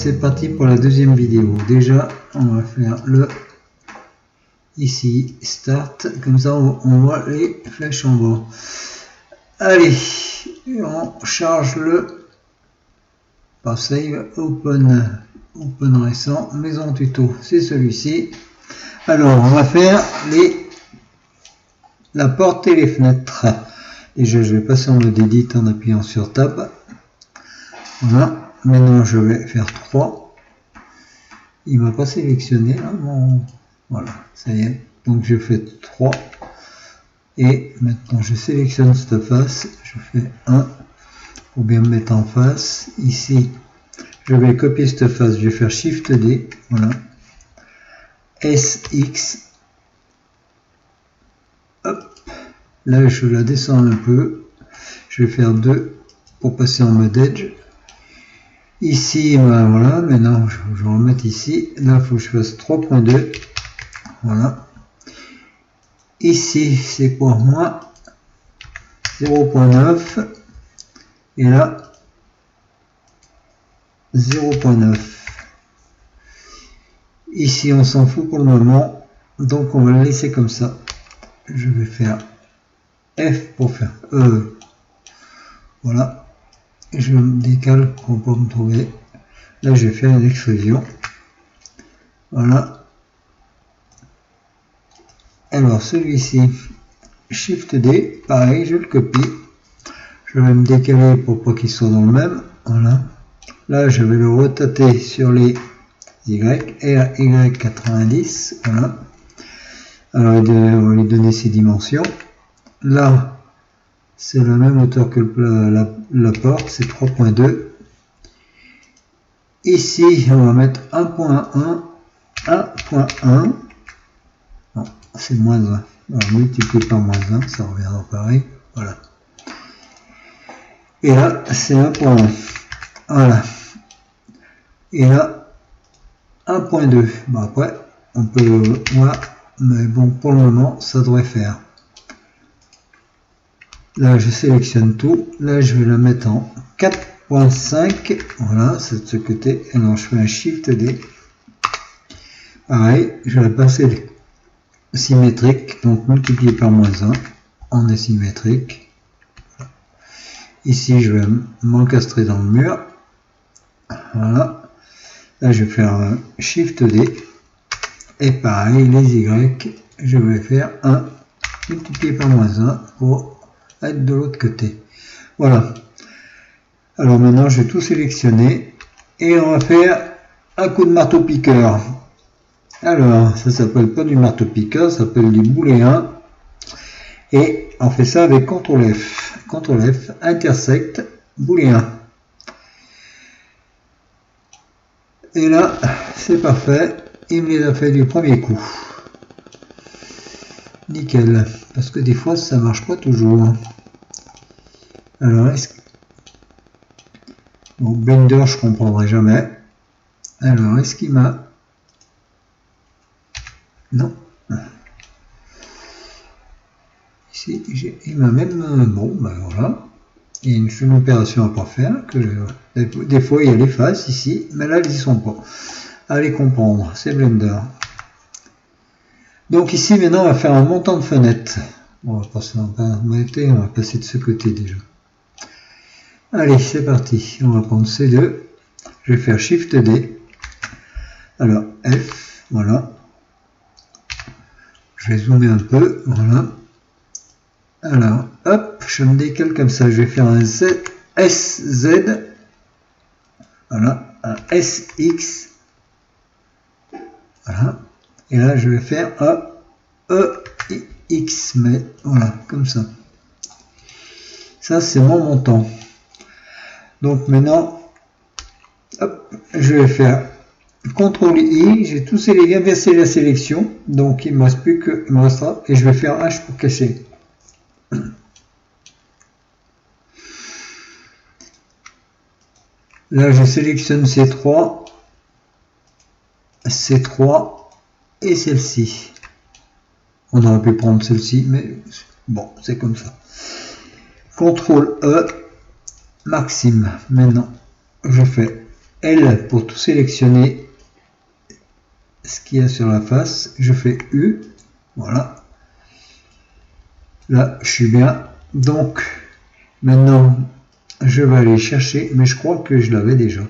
c'est parti pour la deuxième vidéo. Déjà, on va faire le ici start, comme ça on voit les flèches en bas. Allez, on charge le par save open récent, maison tuto, c'est celui-ci. Alors on va faire la porte et les fenêtres. Déjà je vais passer en mode edit en appuyant sur tab. Voilà, maintenant je vais faire 3. Il m'a pas sélectionné là, voilà, ça y est. Donc je fais 3. Et maintenant je sélectionne cette face, je fais 1 pour bien me mettre en face. Ici, je vais copier cette face, je vais faire Shift D, voilà. SX. Hop. Là je la descends un peu. Je vais faire 2 pour passer en mode Edge. Ici, ben voilà, maintenant je vais remettre ici. Là, il faut que je fasse 3.2. Voilà. Ici, c'est pour moi 0.9. Et là, 0.9. Ici, on s'en fout pour le moment. Donc, on va le laisser comme ça. Je vais faire F pour faire E. Voilà. Je me décale pour pas me trouver. Là, je vais faire une extrusion. Voilà. Alors, celui-ci, Shift D, pareil, je le copie. Je vais me décaler pour pas qu'il soit dans le même. Voilà. Là, je vais le rotater sur les Y, RY90. Voilà. Alors, on va lui donner ses dimensions. Là, c'est la même hauteur que la porte, c'est 3.2. Ici, on va mettre 1.1, 1.1. Non, c'est moins 1. Alors, multiplié par moins 1, ça reviendra pareil. Voilà. Et là, c'est 1.1. Voilà. Et là, 1.2. Bon, après, on peut voir, mais bon, pour le moment, ça devrait faire. Là, je sélectionne tout. Là, je vais la mettre en 4.5. Voilà, c'est de ce côté. Et alors, je fais un Shift D. Pareil, je vais passer symétrique, donc multiplié par moins 1. On est symétrique. Ici, je vais m'encastrer dans le mur. Voilà. Là, je vais faire un Shift D. Et pareil, les Y, je vais faire 1 multiplié par moins 1 pour être de l'autre côté. Voilà. Alors maintenant, je vais tout sélectionner. Et on va faire un coup de marteau-piqueur. Alors, ça s'appelle pas du marteau-piqueur, ça s'appelle du booléen. Et on fait ça avec CTRL F. CTRL F, intersect, booléen. Et là, c'est parfait. Il me les a fait du premier coup. Nickel. Parce que des fois, ça marche pas toujours. Alors, bon, Blender, je comprendrai jamais. Alors, est-ce qu'il m'a... Non. Ici, il m'a même... Bon, ben voilà. Il y a une opération à pas faire. Des fois, il y a les faces ici, mais là, elles n'y sont pas. Allez comprendre, c'est Blender. Donc ici, maintenant, on va faire un montant de fenêtre. On va passer on va passer de ce côté déjà. Allez, c'est parti. On va prendre C2. Je vais faire Shift D. Alors, F, voilà. Je vais zoomer un peu, voilà. Alors, hop, je me décale comme ça. Je vais faire un SZ. Voilà, un SX. Voilà. Et là, je vais faire un EX. Mais voilà, comme ça. Ça, c'est mon montant. Donc maintenant, hop, je vais faire CTRL I. J'ai tous inversé la sélection. Donc, il ne me reste plus que... Il me restera. Et je vais faire H pour cacher. Là, je sélectionne ces 3 et celle-ci. On aurait pu prendre celle-ci, mais bon, c'est comme ça. CTRL E, Maxime. Maintenant, je fais L pour tout sélectionner ce qu'il y a sur la face. Je fais U. Voilà. Là, je suis bien. Donc, maintenant, je vais aller chercher, mais je crois que je l'avais déjà.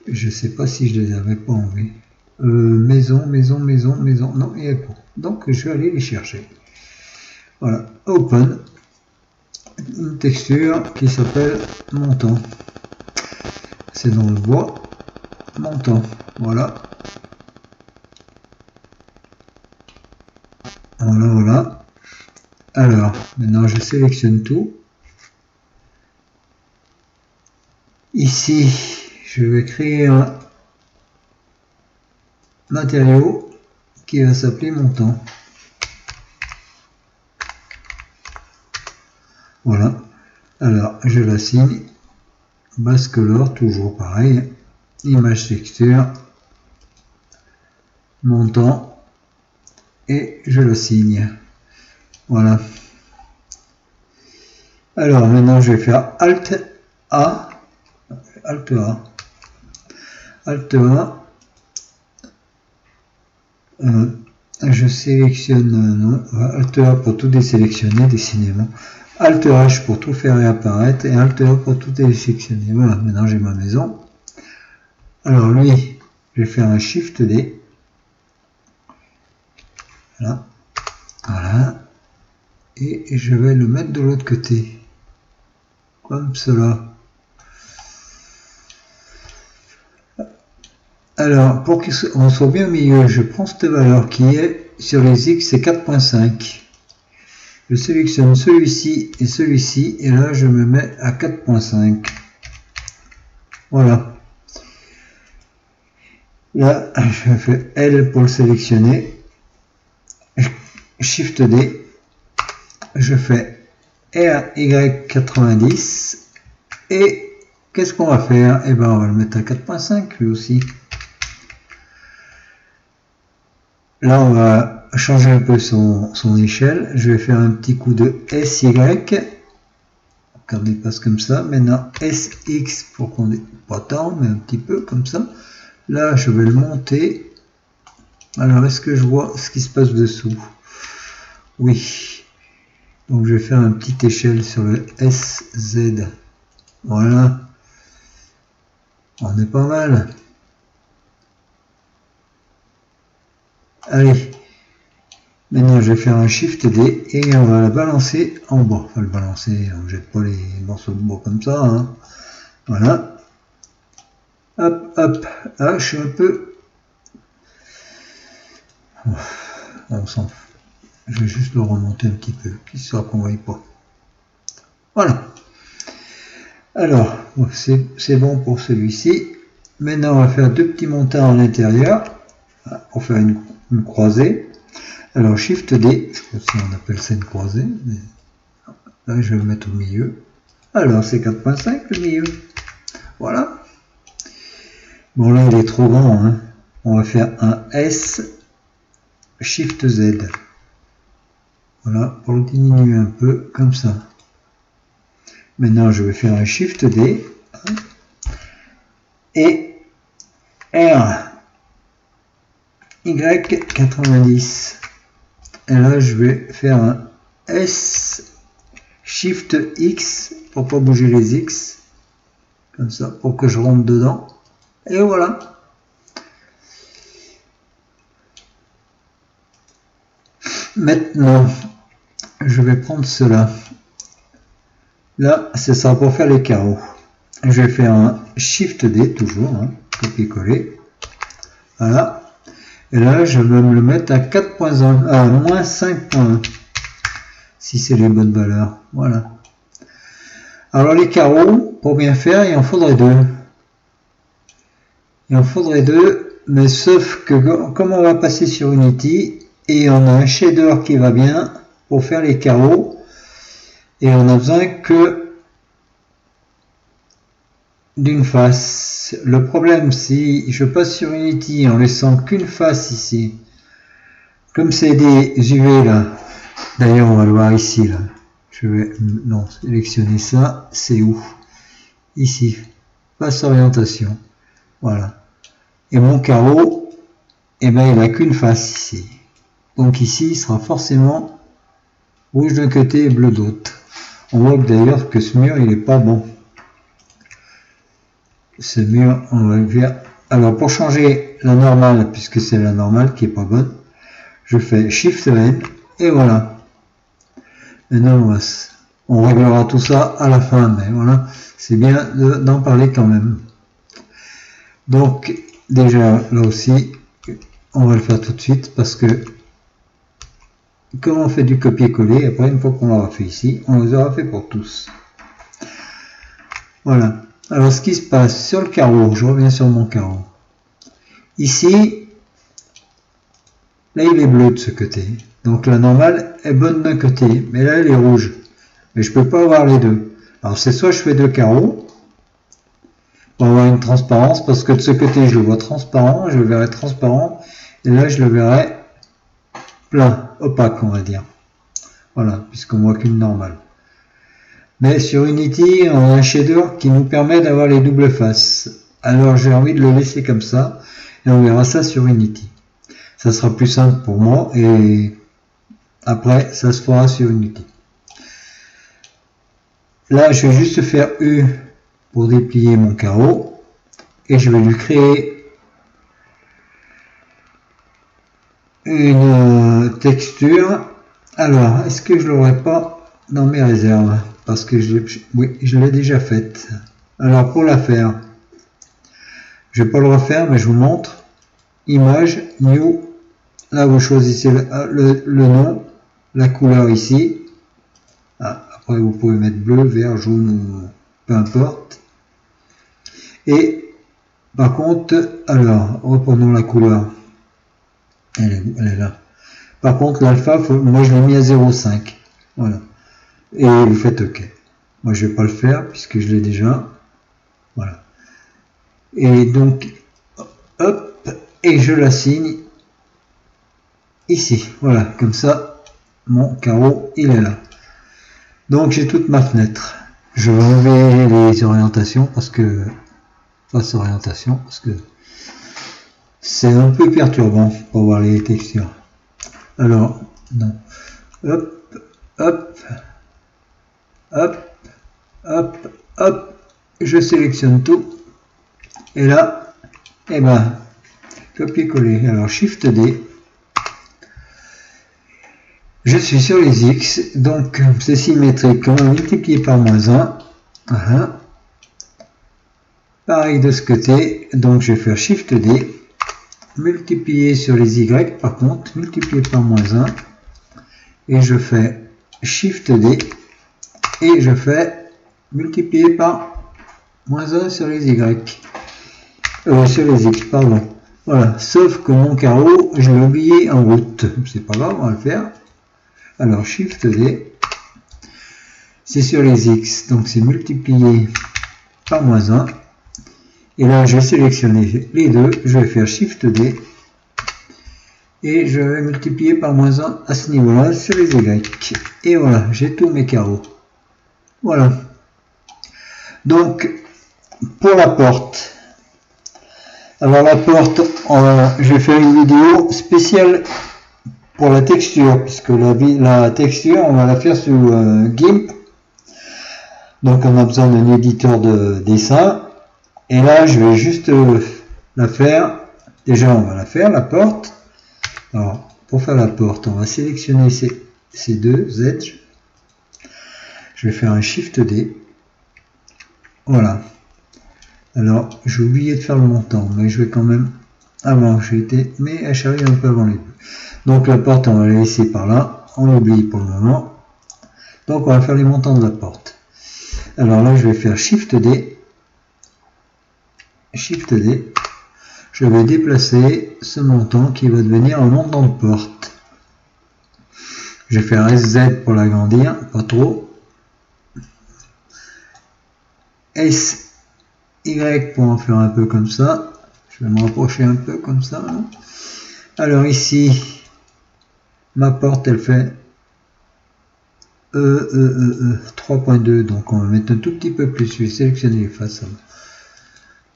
Je ne sais pas si je les avais pas enlevés. Maison. Non, il n'y a pas. Donc, je vais aller les chercher. Voilà. Open. Une texture qui s'appelle montant. C'est dans le bois. Montant. Voilà. Voilà. Alors, maintenant, je sélectionne tout. Ici, je vais créer un matériau qui va s'appeler montant. Voilà. Alors, je l'assigne. Base color, toujours pareil. Image texture. Montant. Et je l'assigne. Voilà. Alors, maintenant, je vais faire Alt A. Alt A. Alt A. Je sélectionne, non, Alt A pour tout désélectionner, décidément. Alt H pour tout faire réapparaître et Alt A pour tout désélectionner. Voilà, maintenant j'ai ma maison. Alors lui, je vais faire un Shift D. Voilà. Voilà. Et je vais le mettre de l'autre côté. Comme cela. Alors, pour qu'on soit bien au milieu, je prends cette valeur qui est sur les X, c'est 4.5. Je sélectionne celui-ci, et là, je me mets à 4.5. Voilà. Là, je fais L pour le sélectionner. Shift D. Je fais RY90. Et qu'est-ce qu'on va faire? Eh ben, on va le mettre à 4.5 lui aussi. Là, on va changer un peu son échelle. Je vais faire un petit coup de SY. Regardez, passe comme ça. Maintenant, SX pour qu'on ait pas tant, mais un petit peu comme ça. Là, je vais le monter. Alors, est-ce que je vois ce qui se passe dessous? Oui. Donc, je vais faire une petite échelle sur le SZ. Voilà. On est pas mal. Allez, maintenant je vais faire un Shift D et on va la balancer en bas. Enfin, le balancer, on ne jette pas les morceaux de bois comme ça. Hein. Voilà. Hop, hop. Ah, je suis un peu. On s'en fout. Je vais juste le remonter un petit peu, histoire qu'on ne voie pas. Voilà. Alors, c'est bon pour celui-ci. Maintenant, on va faire deux petits montants à l'intérieur pour faire une croisée. Alors Shift D, je sais pas si on appelle ça une croisée, mais là je vais le mettre au milieu. Alors c'est 4.5 le milieu. Voilà. Bon là il est trop grand, hein. On va faire un S, Shift Z. Voilà, pour le diminuer un peu, comme ça. Maintenant je vais faire un Shift D et R Y90. Et là, je vais faire un S Shift X pour pas bouger les X. Comme ça, pour que je rentre dedans. Et voilà. Maintenant, je vais prendre cela. Là, c'est ça pour faire les carreaux. Je vais faire un Shift D, toujours, hein, copier-coller. Voilà. Et là, je vais me le mettre à 4.1, à moins 5.1. Si c'est les bonnes valeurs. Voilà. Alors, les carreaux, pour bien faire, il en faudrait deux. Il en faudrait deux, mais sauf que comme on va passer sur Unity, et on a un shader qui va bien pour faire les carreaux, et on a besoin que d'une face. Le problème, si je passe sur Unity en laissant qu'une face ici, comme c'est des UV là, d'ailleurs on va le voir ici là, je vais sélectionner ça, c'est où? Ici, face orientation. Voilà. Et mon carreau, eh ben, il n'a qu'une face ici. Donc ici, il sera forcément rouge d'un côté et bleu d'autre. On voit d'ailleurs que ce mur, il n'est pas bon. Ce mur, on va le faire. Alors, pour changer la normale, puisque c'est la normale qui est pas bonne, je fais Shift N, et voilà. Maintenant, on réglera tout ça à la fin, mais voilà, c'est bien d'en parler quand même. Donc, déjà, là aussi, on va le faire tout de suite, parce que comme on fait du copier-coller, après, une fois qu'on l'aura fait ici, on les aura fait pour tous. Voilà. Alors, ce qui se passe sur le carreau, je reviens sur mon carreau. Ici, là, il est bleu de ce côté. Donc, la normale est bonne d'un côté, mais là, elle est rouge. Mais je peux pas avoir les deux. Alors, c'est soit je fais deux carreaux, pour avoir une transparence, parce que de ce côté, je le vois transparent, je le verrai transparent, et là, je le verrai plein, opaque, on va dire. Voilà, puisqu'on voit qu'une normale. Mais sur Unity, on a un shader qui nous permet d'avoir les doubles faces. Alors j'ai envie de le laisser comme ça, et on verra ça sur Unity. Ça sera plus simple pour moi, et après, ça se fera sur Unity. Là, je vais juste faire U pour déplier mon carreau, et je vais lui créer une texture. Alors, est-ce que je l'aurais pas dans mes réserves? Parce que oui, je l'ai déjà faite. Alors pour la faire, je vais pas le refaire, mais je vous montre. Image, New. Là vous choisissez le nom, la couleur ici. Ah, après vous pouvez mettre bleu, vert, jaune ou peu importe. Et par contre, alors reprenons la couleur. Elle est là. Par contre l'alpha, moi je l'ai mis à 0,5. Voilà. Et vous faites OK. Moi je vais pas le faire puisque je l'ai déjà. Voilà. Et donc hop, et je l'assigne ici. Voilà, comme ça mon carreau il est là. Donc j'ai toute ma fenêtre. Je vais enlever les orientations parce que c'est un peu perturbant pour voir les textures. Alors non. Hop, hop, hop, hop, hop, je sélectionne tout, et là, eh ben, copier-coller, alors Shift D, je suis sur les X, donc c'est symétrique, on va multiplier par -1, voilà. Pareil de ce côté, donc je vais faire Shift D, multiplier sur les Y, par contre, multiplier par -1, et je fais Shift D, et je fais multiplier par -1 sur les Y. Sur les X, pardon. Voilà, sauf que mon carreau, je l'ai oublié en route. C'est pas grave, on va le faire. Alors, Shift D, c'est sur les X, donc c'est multiplié par -1. Et là, je vais sélectionner les deux, je vais faire Shift D, et je vais multiplier par -1 à ce niveau-là sur les Y. Et voilà, j'ai tous mes carreaux. Voilà. Donc, pour la porte. Alors la porte, je vais faire une vidéo spéciale pour la texture, puisque la texture, on va la faire sous GIMP. Donc on a besoin d'un éditeur de dessin. Et là, je vais juste la faire. Déjà, on va la faire, la porte. Alors, pour faire la porte, on va sélectionner ces deux edges. Je vais faire un Shift D. Voilà. Alors, j'ai oublié de faire le montant, mais je vais quand même avant, mais elle charrie un peu avant les deux. Donc la porte, on va la laisser par là, on l'oublie pour le moment. Donc on va faire les montants de la porte. Alors là, je vais faire Shift D, Shift D. Je vais déplacer ce montant qui va devenir un montant de porte. Je vais faire SZ pour l'agrandir, pas trop. SY pour en faire un peu comme ça. Je vais me rapprocher un peu comme ça. Alors ici, ma porte, elle fait 3.2, donc on va mettre un tout petit peu plus. Je vais sélectionner les faces.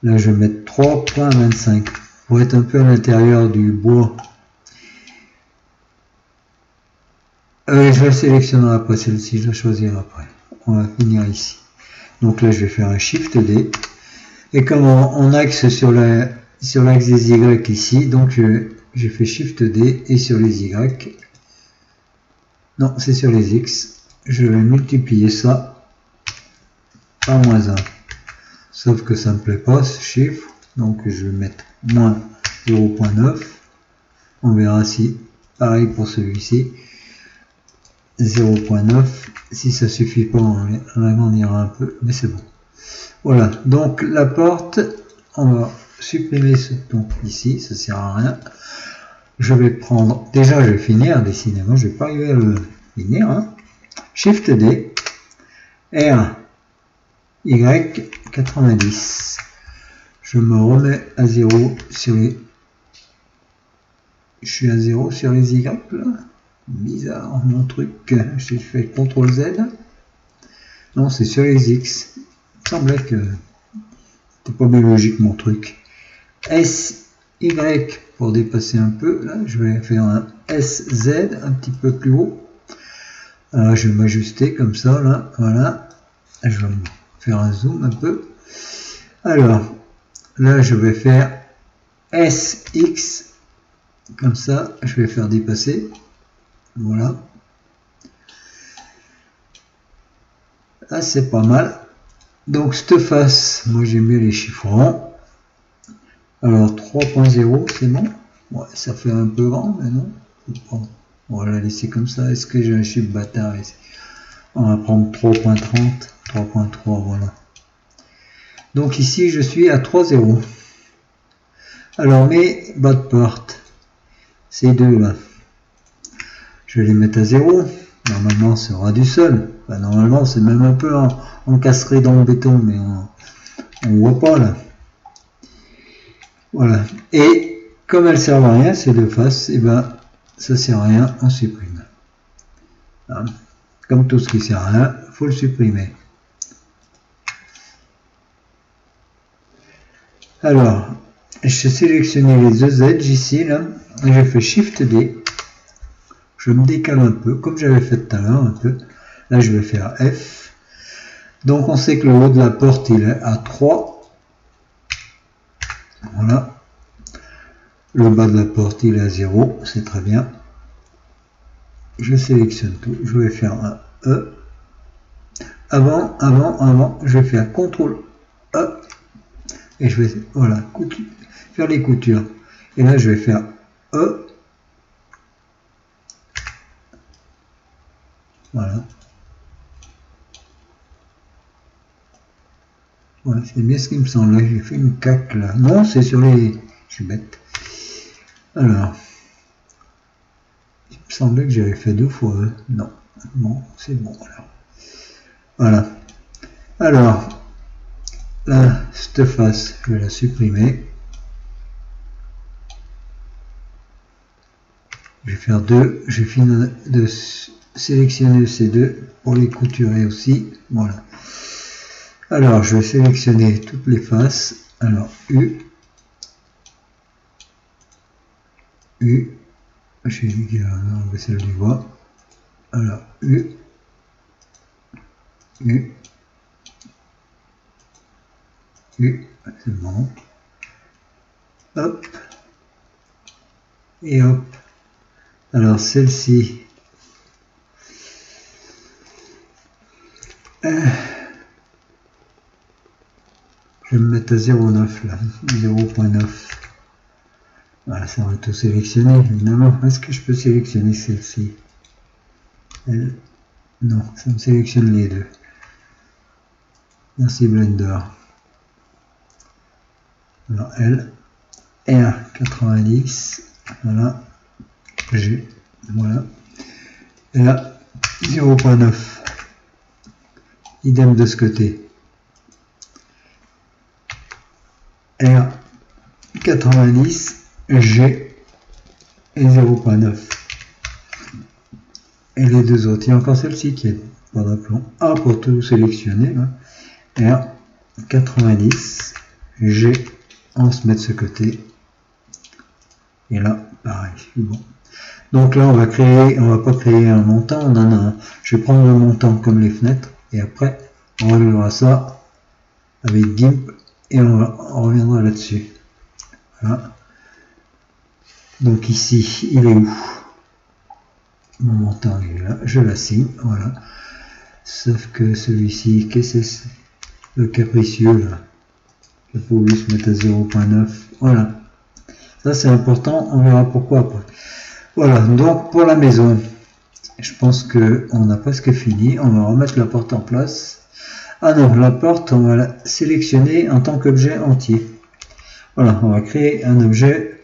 Là, je vais mettre 3.25 pour être un peu à l'intérieur du bois. Je vais sélectionner après celle-ci, je la choisirai après. On va finir ici. Donc là, je vais faire un Shift D. Et comme on axe sur l'axe des Y ici, donc j'ai fait Shift D et sur les Y. Non, c'est sur les X. Je vais multiplier ça par -1. Sauf que ça ne me plaît pas ce chiffre. Donc je vais mettre moins 0.9. On verra si, pareil pour celui-ci. 0.9. Si ça suffit pas, on agrandira un peu, mais c'est bon. Voilà, donc la porte, on va supprimer ce ton ici, ça sert à rien. Je vais prendre, déjà je vais finir à dessiner, moi je vais pas arriver à le finir. Hein. Shift D, R, Y, 90. Je me remets à 0 sur les... Je suis à 0 sur les Y là. Bizarre mon truc. J'ai fait CTRL Z. Non, c'est sur les X. Il me semblait que c'était pas bien logique mon truc. S, Y pour dépasser un peu. Là, je vais faire un SZ un petit peu plus haut. Alors, je vais m'ajuster comme ça. Là, voilà. Je vais faire un zoom un peu. Alors, là, je vais faire SX. Comme ça, je vais faire dépasser. Voilà. Là, c'est pas mal. Donc, cette face, moi j'aime bien les chiffres ronds. Alors, 3.0, c'est bon. Ouais, ça fait un peu grand, mais non. On va la laisser comme ça. Est-ce que j'ai un chiffre bâtard ici? On va prendre 3.30, 3.3, voilà. Donc, ici, je suis à 3.0. Alors, mes bas de porte, ces deux là. Je vais les mettre à 0. Normalement, ça aura du sol. Enfin, normalement, c'est même un peu encastré dans le béton, mais on voit pas là. Voilà. Et comme elles servent à rien, ces deux faces, et ben, ça sert à rien, on supprime. Voilà. Comme tout ce qui sert à rien, il faut le supprimer. Alors, je sélectionne les deux edges ici, là, et je fais Shift D. Je me décale un peu, comme j'avais fait tout à l'heure, un peu. Là, je vais faire F. Donc, on sait que le haut de la porte, il est à 3. Voilà. Le bas de la porte, il est à 0. C'est très bien. Je sélectionne tout. Je vais faire un E. Avant, je vais faire CTRL E. Et je vais, voilà, faire les coutures. Et là, je vais faire E. Voilà. Ouais, c'est bien ce qui me semble. J'ai fait une caque là. Non, c'est sur les... Je suis bête. Alors. Il me semblait que j'avais fait 2 fois E. Non. Bon, c'est bon alors. Voilà. Alors. Là, cette face, je vais la supprimer. Je vais faire 2. Je finis de sélectionner ces deux pour les couturer aussi. Voilà. Alors, je vais sélectionner toutes les faces. Alors, U. J'ai enlevé celle du bois. Alors, U. C'est bon. Hop. Et hop. Alors, celle-ci. Je vais me mettre à 0.9 là. 0.9. Voilà, ça va tout sélectionner, évidemment. Est-ce que je peux sélectionner celle-ci? Elle? Non, ça me sélectionne les deux. Merci Blender. Alors, elle, R90, voilà, G, voilà. Et là, 0.9. Idem de ce côté. R90, G et 0.9. Et les deux autres. Il y a encore celle-ci qui est pas d'aplomb. A pour tout sélectionner. Hein. R90. G, on se met de ce côté. Et là, pareil. Bon. Donc là, on va pas créer un montant, on en a un. Je vais prendre le montant comme les fenêtres, et après, on réglera ça avec GIMP, et on reviendra là-dessus. Voilà. Donc ici, il est où? Mon montant est là, je l'assigne, voilà. Sauf que celui-ci, qu'est-ce que c'est? Le capricieux, là. Il faut juste mettre à 0.9, voilà. Ça c'est important, on verra pourquoi après. Voilà, donc pour la maison, je pense que on a presque fini. On va remettre la porte en place. Ah non, la porte, on va la sélectionner en tant qu'objet entier. Voilà, on va créer un objet,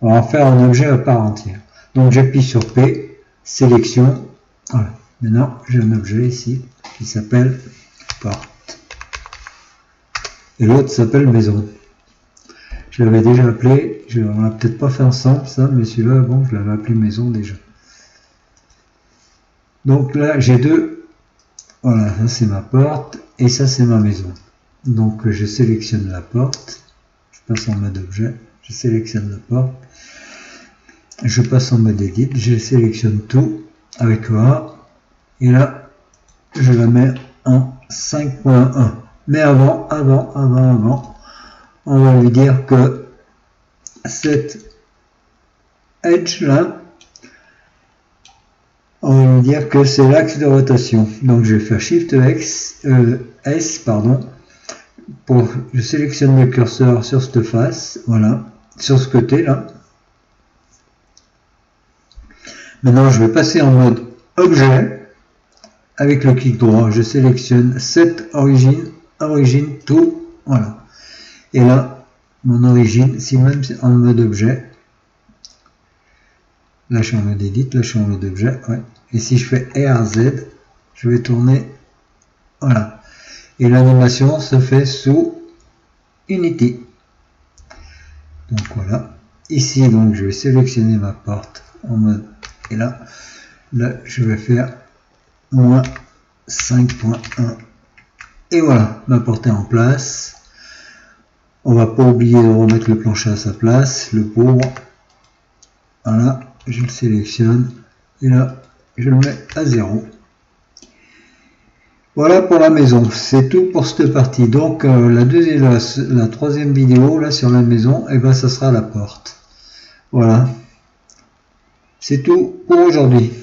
on va en faire un objet à part entière. Donc j'appuie sur P, sélection. Voilà, maintenant j'ai un objet ici qui s'appelle porte. Et l'autre s'appelle maison. Je l'avais déjà appelé, on va peut-être pas fait ensemble ça, mais celui-là, bon, je l'avais appelé maison déjà. Donc là, j'ai deux. Voilà, ça c'est ma porte et ça c'est ma maison. Donc je sélectionne la porte, je passe en mode objet, je sélectionne la porte, je passe en mode edit, je sélectionne tout avec A et là, je la mets en 5.1. Mais avant, on va lui dire que cette edge là, on va lui dire que c'est l'axe de rotation. Donc je vais faire Shift S, pardon, je sélectionne le curseur sur cette face, voilà, sur ce côté là. Maintenant je vais passer en mode objet avec le clic droit, je sélectionne cette origine tout, voilà. Et là, mon origine, si même en mode objet, là je suis en mode edit, là je suis en mode objet, ouais. Et si je fais RZ, je vais tourner, voilà. Et l'animation se fait sous Unity. Donc voilà. Ici, donc je vais sélectionner ma porte en mode, et là je vais faire moins 5.1. Et voilà, ma porte est en place. On va pas oublier de remettre le plancher à sa place, le pauvre. Voilà, je le sélectionne et là je le mets à 0. Voilà pour la maison, c'est tout pour cette partie. Donc la troisième vidéo là sur la maison, et ben ça sera la porte. Voilà, c'est tout pour aujourd'hui.